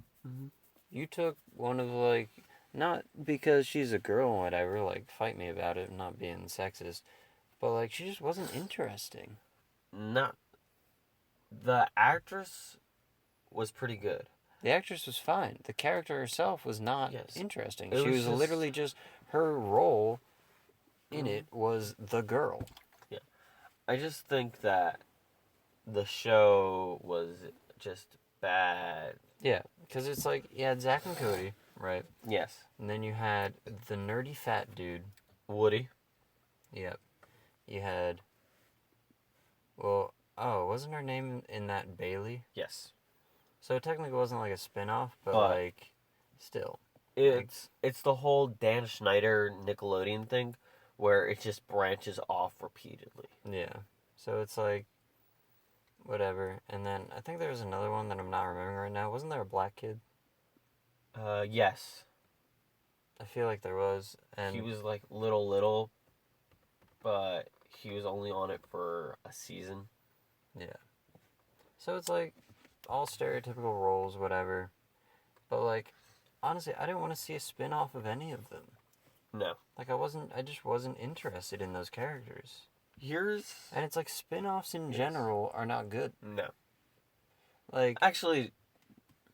you took one of, like, not because she's a girl and whatever, like, fight me about it, not being sexist, but, like, she just wasn't interesting. Not. The actress was pretty good. The actress was fine. The character herself was not interesting. She was literally just, her role in it was the girl. Yeah. I just think that the show was just bad. Yeah, because it's like, you had Zach and Cody, right? Yes. And then you had the nerdy fat dude. Woody. Yep. You had, well, wasn't her name in that Bailey? Yes. So it technically wasn't like a spin-off, but like, still. It's the whole Dan Schneider Nickelodeon thing where it just branches off repeatedly. Yeah. So it's like, whatever. And then I think there was another one that I'm not remembering right now. Wasn't there a black kid? Yes. I feel like there was. And he was like little, but he was only on it for a season. Yeah. So it's like all stereotypical roles, whatever. But like, honestly, I didn't want to see a spin-off of any of them. No. Like, I just wasn't interested in those characters. And it's like spin-offs in general are not good. No. Like, actually,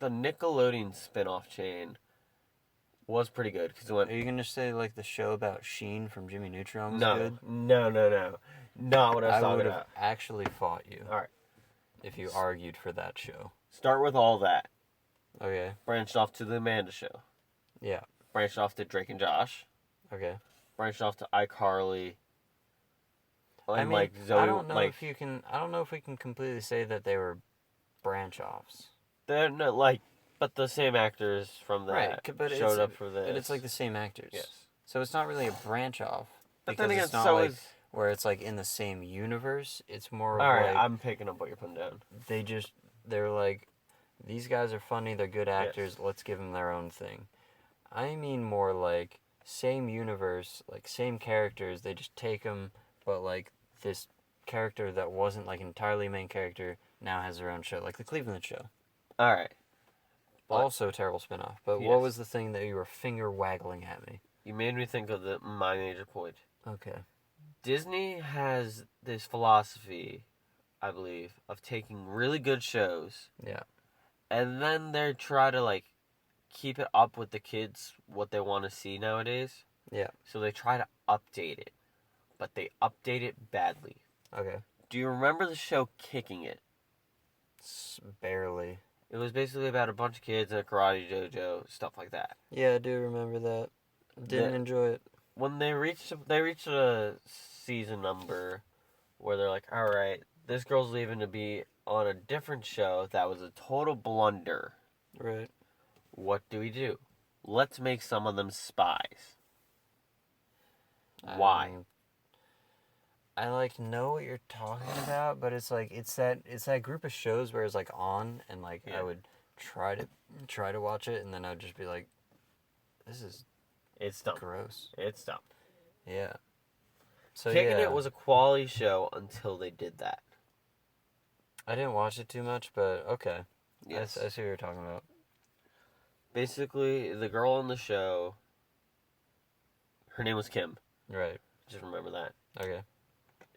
the Nickelodeon spin-off chain was pretty good. Are you going to say like the show about Sheen from Jimmy Neutron was good? No. Not what I was talking about. I would have actually fought you. Alright. If you argued for that show. Start with All That. Okay. Branched off to The Amanda Show. Yeah. Branched off to Drake and Josh. Okay. Branched off to iCarly. And I mean, like Zoe, I don't know if we can completely say that they were branch offs. They're not like, but the same actors from that showed up for this. But it's like the same actors. Yes. So it's not really a branch off. But then again, it's not like where it's like in the same universe. It's more all right, like, I'm picking up what you're putting down. They're like, these guys are funny, they're good actors, let's give them their own thing. I mean more like same universe, like same characters, they just take them, but like this character that wasn't like entirely main character now has their own show, like the Cleveland Show. All right. Also a terrible spinoff. But what was the thing that you were finger waggling at me? You made me think of my major point. Okay. Disney has this philosophy, I believe, of taking really good shows. Yeah. And then they try to like keep it up with the kids what they want to see nowadays. Yeah. So they try to update it, but they update it badly. Okay. Do you remember the show Kicking It? Barely. It was basically about a bunch of kids in a karate dojo, stuff like that. Yeah, I do remember that. Didn't enjoy it. When they reached a season number where they're like, all right, this girl's leaving to be on a different show that was a total blunder. Right. What do? Let's make some of them spies. Why? I like know what you're talking about, but it's like it's that group of shows where it's like on and like I would try to watch it and then I would just be like, it's dumb. Gross. It's dumb. Yeah. So Kicking It was a quality show until they did that. I didn't watch it too much, but okay. Yes. I see what you're talking about. Basically, the girl on the show, her name was Kim. Right. Just remember that. Okay.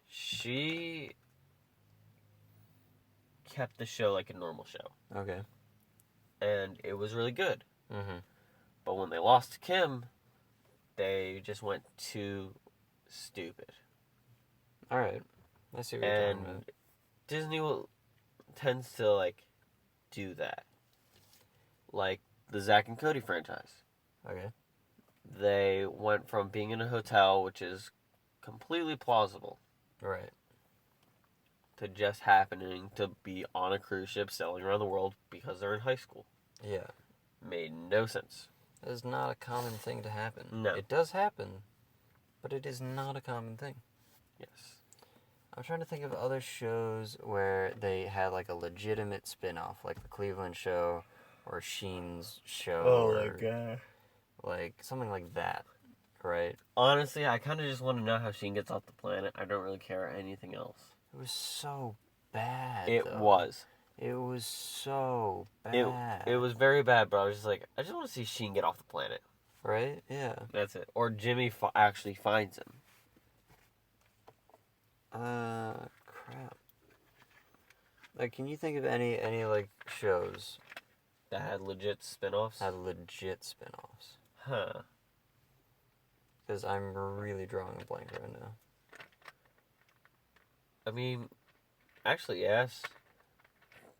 She kept the show like a normal show. Okay. And it was really good. Mm-hmm. But when they lost to Kim, they just went too stupid. All right. I see what you're talking about. Disney tends to, like, do that. Like the Zack and Cody franchise. Okay. They went from being in a hotel, which is completely plausible. Right. To just happening to be on a cruise ship sailing around the world because they're in high school. Yeah. Made no sense. That is not a common thing to happen. No. It does happen, but it is not a common thing. Yes. I'm trying to think of other shows where they had like a legitimate spin-off, like the Cleveland Show or Sheen's Show. Oh my god. Like something like that, right? Honestly, I kind of just want to know how Sheen gets off the planet. I don't really care anything else. It was so bad. It though. was. It was so bad. It was very bad, but I was just like, I just want to see Sheen get off the planet. Right? Yeah. That's it. Or Jimmy actually finds him. Crap. Like, can you think of any like shows That had legit spin-offs? had legit spin-offs? Huh. Because I'm really drawing a blank right now. I mean, actually, yes.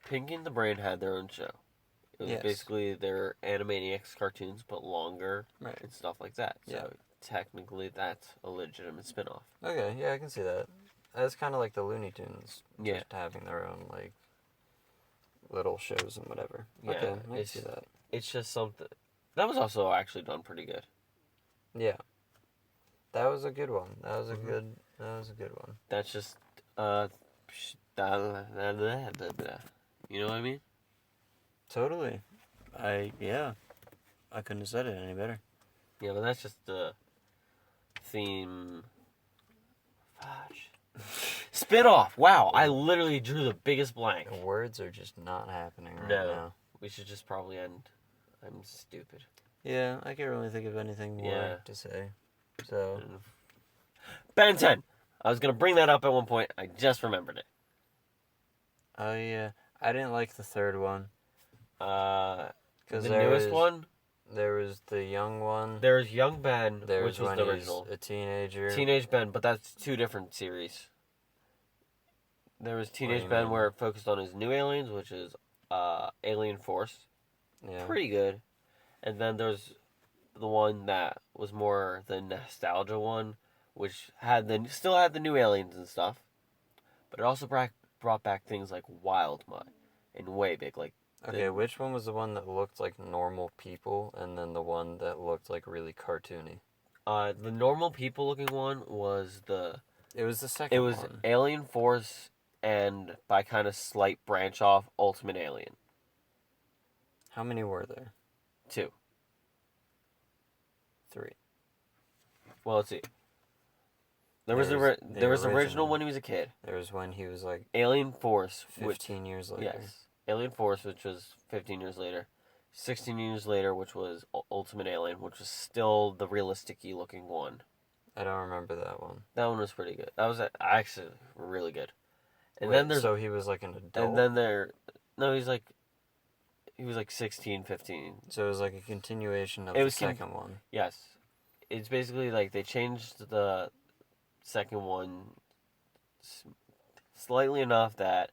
Pinky and the Brain had their own show. It was basically their Animaniacs cartoons, but longer and stuff like that. So technically, that's a legitimate spin-off. Okay, yeah, I can see that. That's kind of like the Looney Tunes, Yeah. just having their own like little shows and whatever. Yeah, okay, I can see that. It's just something that was also actually done pretty good. Yeah, that was a good one. That was a good one. That's just you know what I mean? Totally. I couldn't have said it any better. Yeah, but that's just the theme. Gosh. Spin-off. Wow, I literally drew the biggest blank. The words are just not happening right now. We should just probably end. I'm stupid. Yeah, I can't really think of anything more to say. So Ben 10. I was gonna bring that up at one point. I just remembered it. Oh yeah, I didn't like the third one. The newest one. There was the young one. There's Young Ben, which was the original. A teenager. Teenage Ben, but that's two different series. There was Teenage Ben where it focused on his new aliens, which is Alien Force. Yeah. Pretty good. And then there's the one that was more the nostalgia one, which still had the new aliens and stuff, but it also brought back things like Wild Mutt and way big. Okay, which one was the one that looked like normal people, and then the one that looked like really cartoony? The normal people looking one was It was the second one. It was Alien Force, and by kind of slight branch off, Ultimate Alien. How many were there? 2. 3. Well, let's see. There was original when he was a kid. There was when he was like Alien Force, 15 years later. Yes. Alien Force, which was 15 years later. 16 years later, which was Ultimate Alien, which was still the realistic-y looking one. I don't remember that one. That one was pretty good. That was actually really good. And then there's so he was like an adult. And then he was like 16, 15. So it was like a continuation of the second one. Yes. It's basically like they changed the second one slightly enough that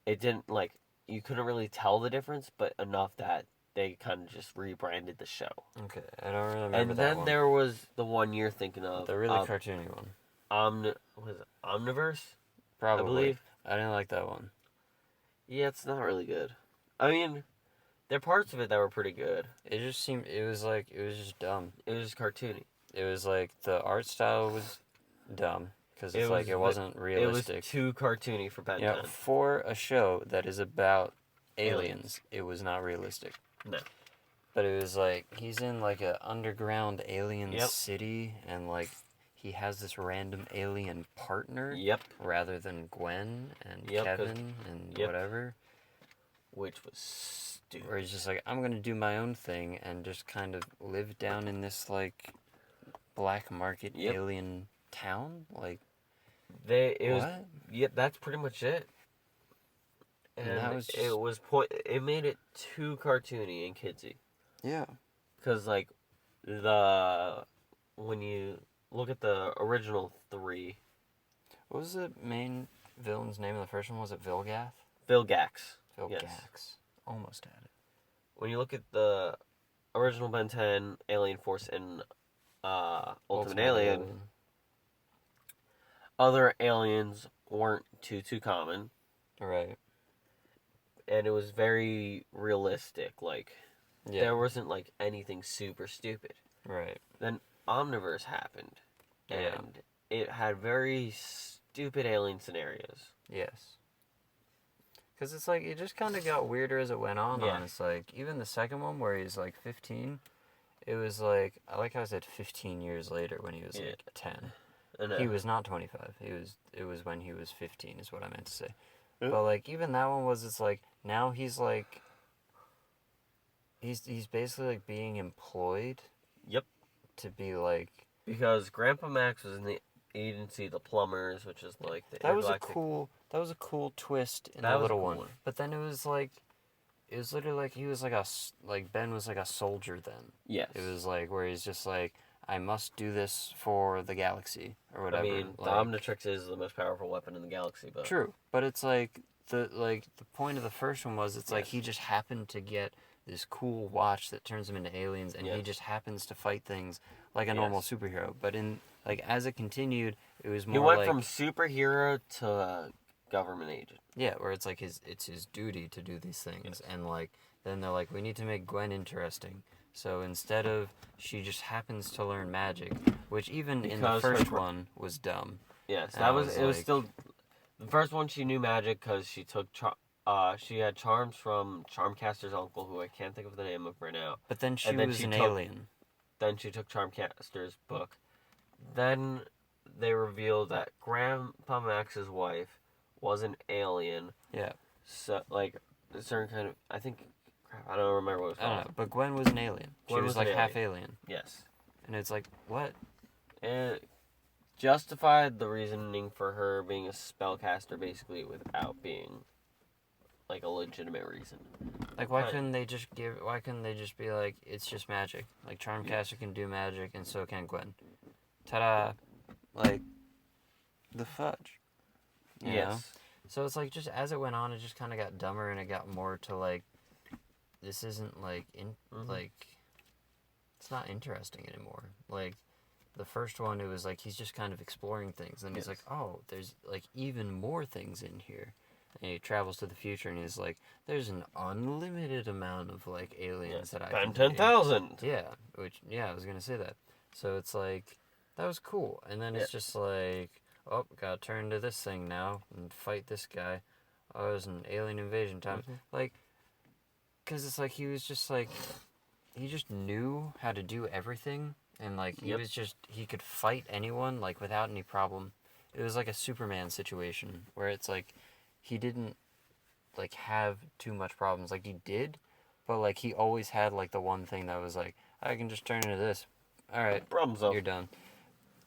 it didn't like you couldn't really tell the difference, but enough that they kind of just rebranded the show. Okay, I don't remember that one. And then there was the one you're thinking of. The really cartoony one. Was it Omniverse? Probably. I believe. I didn't like that one. Yeah, it's not really good. I mean, there are parts of it that were pretty good. It just seemed, it was just dumb. It was just cartoony. It was like, the art style was dumb. Because it wasn't realistic. It was too cartoony for Ben 10. For a show that is about aliens, it was not realistic. No. But it was like, he's in like an underground alien city, and like, he has this random alien partner. Yep. Rather than Gwen and Kevin and whatever. Which was stupid. Where he's just like, I'm going to do my own thing and just kind of live down in this like black market alien town. Like, that's pretty much it. And that was it made it too cartoony and kidsy. Yeah. Because like when you look at the original 3, what was the main villain's name in the first one? Was it Vilgax? Vilgax. Yes. Almost had it. When you look at the original Ben 10, Alien Force, and Ultimate Alien, other aliens weren't too common. Right. And it was very realistic. Like, there wasn't like anything super stupid. Right. Then Omniverse happened. And it had very stupid alien scenarios. Yes. Because it's like, it just kind of got weirder as it went on. Yeah. It's like, even the second one where he's like 15, it was like, I like how I said 15 years later when he was like 10. He was not 25. It was when he was 15 is what I meant to say. But like even that one was, it's like now he's like he's basically like being employed. Yep. To be like, because Grandpa Max was in the agency, the plumbers, which is like the that was a cool twist in the little one. But then it was literally like he was like Ben was like a soldier then. Yes. It was like where he's just like, I must do this for the galaxy or whatever. I mean, the Omnitrix is the most powerful weapon in the galaxy, but true. But it's like the point of the first one was it's like he just happened to get this cool watch that turns him into aliens, and he just happens to fight things like a normal superhero. But in like as it continued, it was more. He went from superhero to government agent. Yeah, where it's like it's his duty to do these things, and like then they're like, we need to make Gwen interesting. So instead of she just happens to learn magic, which even in the first one was dumb. Yes, it was still the first one. She knew magic because she took she had charms from Charmcaster's uncle, who I can't think of the name of right now. But then she was an alien. Then she took Charmcaster's book. Then they revealed that Grandpa Max's wife was an alien. Yeah. So like a certain kind of, I think, I don't remember what it was called. I don't know, but Gwen was an alien. She was like half alien. Yes. And it's like, what? And it justified the reasoning for her being a spellcaster basically without being like a legitimate reason. Like why couldn't they just be like, it's just magic. Like Charmcaster can do magic and so can Gwen. Ta-da. Like the fudge. You know? So it's like just as it went on, it just kind of got dumber and it got more to like, this isn't like like it's not interesting anymore. Like the first one, it was like he's just kind of exploring things, and he's like, oh, there's like even more things in here, and he travels to the future, and he's like, there's an unlimited amount of like aliens that I can 10,000. Yeah, I was gonna say that. So it's like that was cool, and then it's just like, oh, gotta turn to this thing now and fight this guy. Oh, it was an alien invasion time. Like, because it's like he was just like, he just knew how to do everything, and like he could fight anyone like without any problem. It was like a Superman situation where it's like he didn't like have too much problems. Like he did, but like he always had like the one thing that was like, I can just turn into this. All right, problems up. You're done.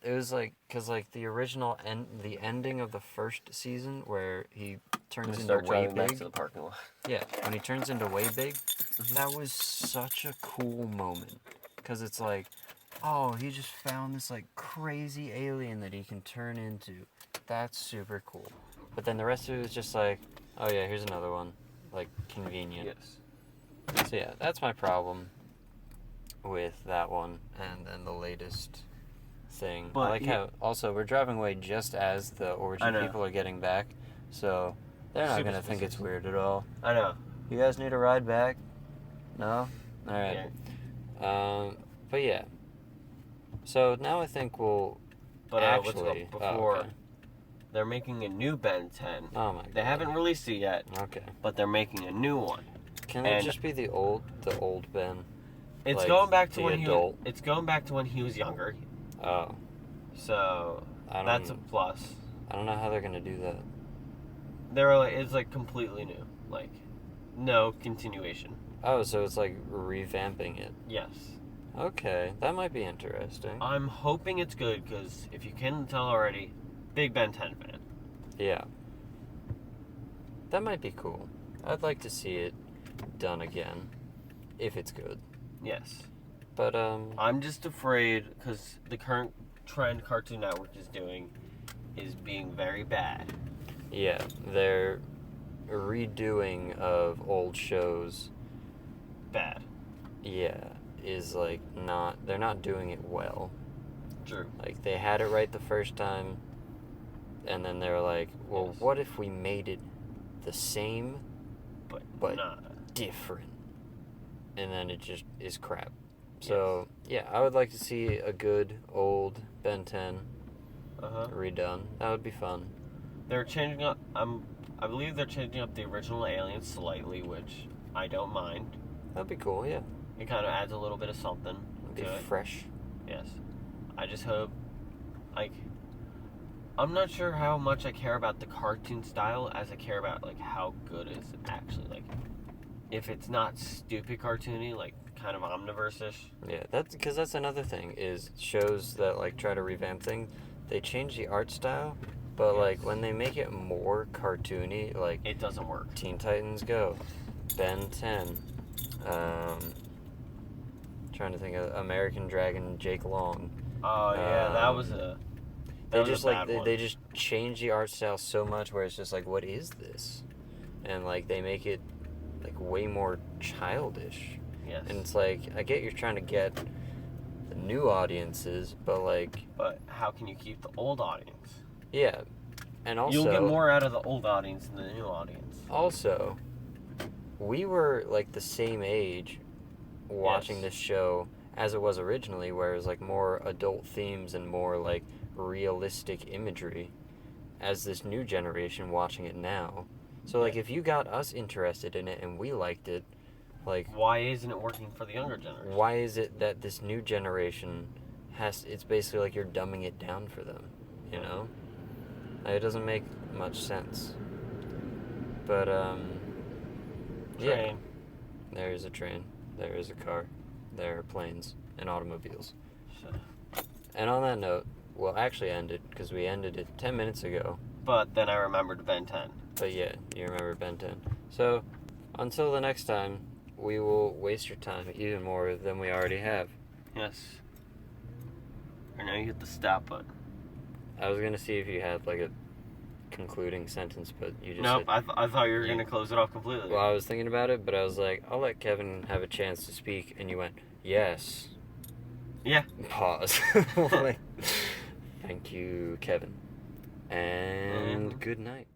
It was like, because like the original the ending of the first season where he turns into way big. Next to the parking lot. Yeah, when he turns into way big, that was such a cool moment. Because it's like, oh, he just found this like crazy alien that he can turn into. That's super cool. But then the rest of it was just like, oh yeah, here's another one. Like, convenient. Yes. So yeah, that's my problem with that one. And then the latest thing. But I like how, also, we're driving away just as the origin people are getting back. So they're not going to think it's weird at all. I know. You guys need a ride back? No? Alright. Yeah. But yeah. So now I think we'll actually... They're making a new Ben 10. Oh my god. They haven't released it yet. Okay. But they're making a new one. Can it just be the old Ben? It's like going back to when he was younger. Oh. So that's a plus. I don't know how they're gonna do that. It's like completely new. Like no continuation. Oh, so it's like revamping it. Yes. Okay, that might be interesting. I'm hoping it's good because if you can tell already, big Ben 10 fan. Yeah. That might be cool. I'd like to see it done again, if it's good. Yes. But, I'm just afraid, because the current trend Cartoon Network is doing is being very bad. Yeah, their redoing of old shows... Bad. Yeah, is, like, they're not doing it well. True. Like, they had it right the first time, and then they were like, well, what if we made it the same, but not different? And then it just is crap. So, yeah, I would like to see a good old Ben 10 redone. That would be fun. They're changing up, I believe they're changing up the original aliens slightly, which I don't mind. That'd be cool, yeah. It kind of adds a little bit of something to it. Fresh. Yes. I just hope, like, I'm not sure how much I care about the cartoon style as I care about like how good is it actually. Like, if it's not stupid cartoony, like kind of omniverse-ish. Yeah, that's another thing is shows that like try to revamp things. They change the art style, but like when they make it more cartoony, like it doesn't work. Teen Titans Go, Ben 10, trying to think of American Dragon Jake Long. Oh yeah, that was a. They just change the art style so much where it's just like, what is this? And like they make it like way more childish. Yes. And it's like, I get you're trying to get the new audiences, but like. But how can you keep the old audience? Yeah, and also you'll get more out of the old audience than the new audience. Also, we were like the same age watching this show as it was originally, where it was like more adult themes and more like realistic imagery, as this new generation watching it now. So like if you got us interested in it and we liked it, like why isn't it working for the younger generation? Why is it that this new generation it's basically like you're dumbing it down for them, you know? It doesn't make much sense. But yeah, there is a train, there is a car, there are planes and automobiles. And on that note, we'll actually end it because we ended it 10 minutes ago. But then I remembered Ben 10. But yeah, you remember Ben 10. So until the next time, we will waste your time even more than we already have. Yes. I know you hit the stop button. I was gonna see if you had like a concluding sentence, but you just nope. I thought you were gonna close it off completely. Well, I was thinking about it, but I was like, I'll let Kevin have a chance to speak, and you went, yes. Yeah. Pause. Like, thank you, Kevin, and good night.